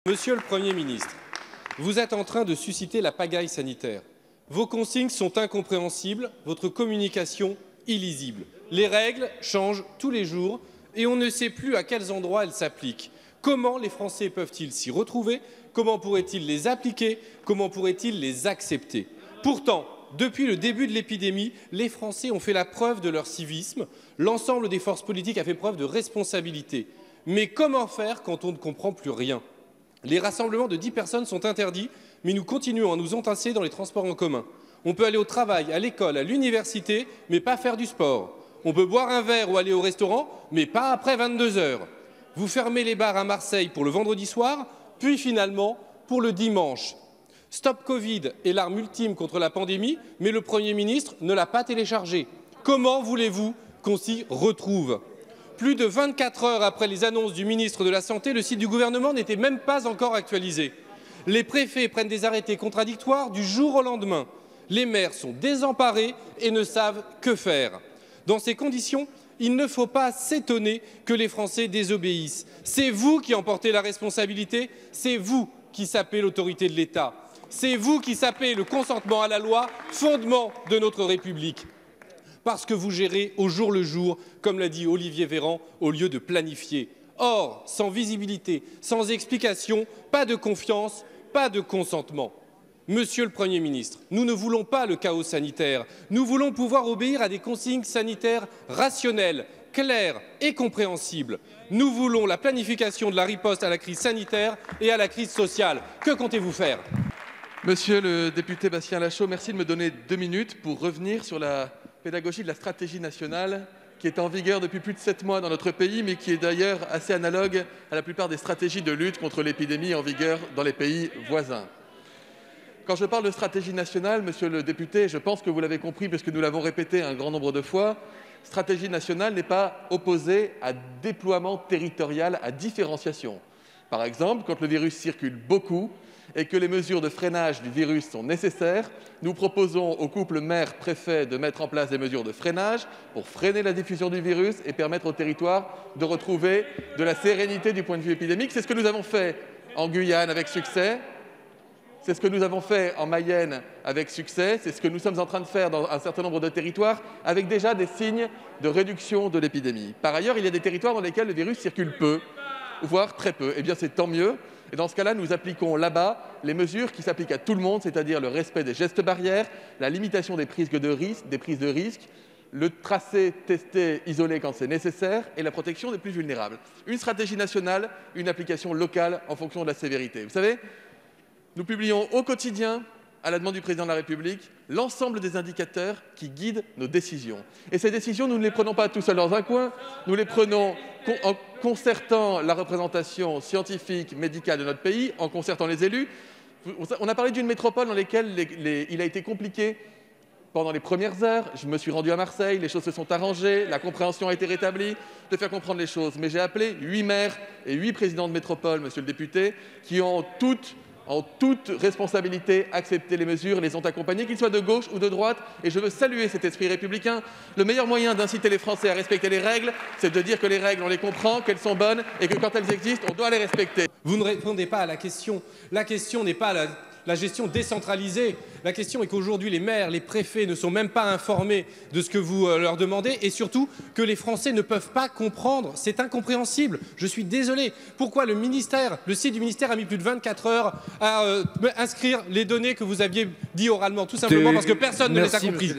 Monsieur le Premier ministre, vous êtes en train de susciter la pagaille sanitaire. Vos consignes sont incompréhensibles, votre communication illisible. Les règles changent tous les jours et on ne sait plus à quels endroits elles s'appliquent. Comment les Français peuvent-ils s'y retrouver? Comment pourraient-ils les appliquer? Comment pourraient-ils les accepter? Pourtant, depuis le début de l'épidémie, les Français ont fait la preuve de leur civisme. L'ensemble des forces politiques a fait preuve de responsabilité. Mais comment faire quand on ne comprend plus rien? Les rassemblements de 10 personnes sont interdits, mais nous continuons à nous entasser dans les transports en commun. On peut aller au travail, à l'école, à l'université, mais pas faire du sport. On peut boire un verre ou aller au restaurant, mais pas après 22 heures. Vous fermez les bars à Marseille pour le vendredi soir, puis finalement pour le dimanche. Stop Covid est l'arme ultime contre la pandémie, mais le Premier ministre ne l'a pas téléchargé. Comment voulez-vous qu'on s'y retrouve? Plus de 24 heures après les annonces du ministre de la Santé, le site du gouvernement n'était même pas encore actualisé. Les préfets prennent des arrêtés contradictoires du jour au lendemain. Les maires sont désemparés et ne savent que faire. Dans ces conditions, il ne faut pas s'étonner que les Français désobéissent. C'est vous qui en portez la responsabilité, c'est vous qui sapez l'autorité de l'État. C'est vous qui sapez le consentement à la loi, fondement de notre République. Parce que vous gérez au jour le jour, comme l'a dit Olivier Véran, au lieu de planifier. Or, sans visibilité, sans explication, pas de confiance, pas de consentement. Monsieur le Premier ministre, nous ne voulons pas le chaos sanitaire. Nous voulons pouvoir obéir à des consignes sanitaires rationnelles, claires et compréhensibles. Nous voulons la planification de la riposte à la crise sanitaire et à la crise sociale. Que comptez-vous faire? Monsieur le député Bastien Lachaud, merci de me donner 2 minutes pour revenir sur la pédagogie de la stratégie nationale qui est en vigueur depuis plus de 7 mois dans notre pays, mais qui est d'ailleurs assez analogue à la plupart des stratégies de lutte contre l'épidémie en vigueur dans les pays voisins. Quand je parle de stratégie nationale, monsieur le député, je pense que vous l'avez compris parce que nous l'avons répété un grand nombre de fois, stratégie nationale n'est pas opposée à déploiement territorial, à différenciation. Par exemple, quand le virus circule beaucoup, et que les mesures de freinage du virus sont nécessaires, nous proposons au couple maire-préfet de mettre en place des mesures de freinage pour freiner la diffusion du virus et permettre au territoire de retrouver de la sérénité du point de vue épidémique. C'est ce que nous avons fait en Guyane avec succès, c'est ce que nous avons fait en Mayenne avec succès, c'est ce que nous sommes en train de faire dans un certain nombre de territoires avec déjà des signes de réduction de l'épidémie. Par ailleurs, il y a des territoires dans lesquels le virus circule peu, voire très peu. Eh bien, c'est tant mieux. Et dans ce cas-là, nous appliquons là-bas les mesures qui s'appliquent à tout le monde, c'est-à-dire le respect des gestes barrières, la limitation des prises de risque, le tracé, tester, isoler quand c'est nécessaire et la protection des plus vulnérables. Une stratégie nationale, une application locale en fonction de la sévérité. Vous savez, nous publions au quotidien, à la demande du Président de la République, l'ensemble des indicateurs qui guident nos décisions. Et ces décisions, nous ne les prenons pas tout seuls dans un coin, nous les prenons en concertant la représentation scientifique, médicale de notre pays, en concertant les élus. On a parlé d'une métropole dans laquelle il a été compliqué pendant les premières heures. Je me suis rendu à Marseille, les choses se sont arrangées, la compréhension a été rétablie, de faire comprendre les choses. Mais j'ai appelé 8 maires et 8 présidents de métropole, monsieur le député, qui ont en toute responsabilité, accepté les mesures, les ont accompagnés, qu'ils soient de gauche ou de droite. Et je veux saluer cet esprit républicain. Le meilleur moyen d'inciter les Français à respecter les règles, c'est de dire que les règles, on les comprend, qu'elles sont bonnes et que quand elles existent, on doit les respecter. Vous ne répondez pas à la question. La question n'est pas la gestion décentralisée. La question est qu'aujourd'hui, les maires, les préfets ne sont même pas informés de ce que vous leur demandez et surtout que les Français ne peuvent pas comprendre. C'est incompréhensible. Je suis désolé. Pourquoi le site du ministère a mis plus de 24 heures à inscrire les données que vous aviez dit oralement? Tout simplement parce que personne ne les a compris.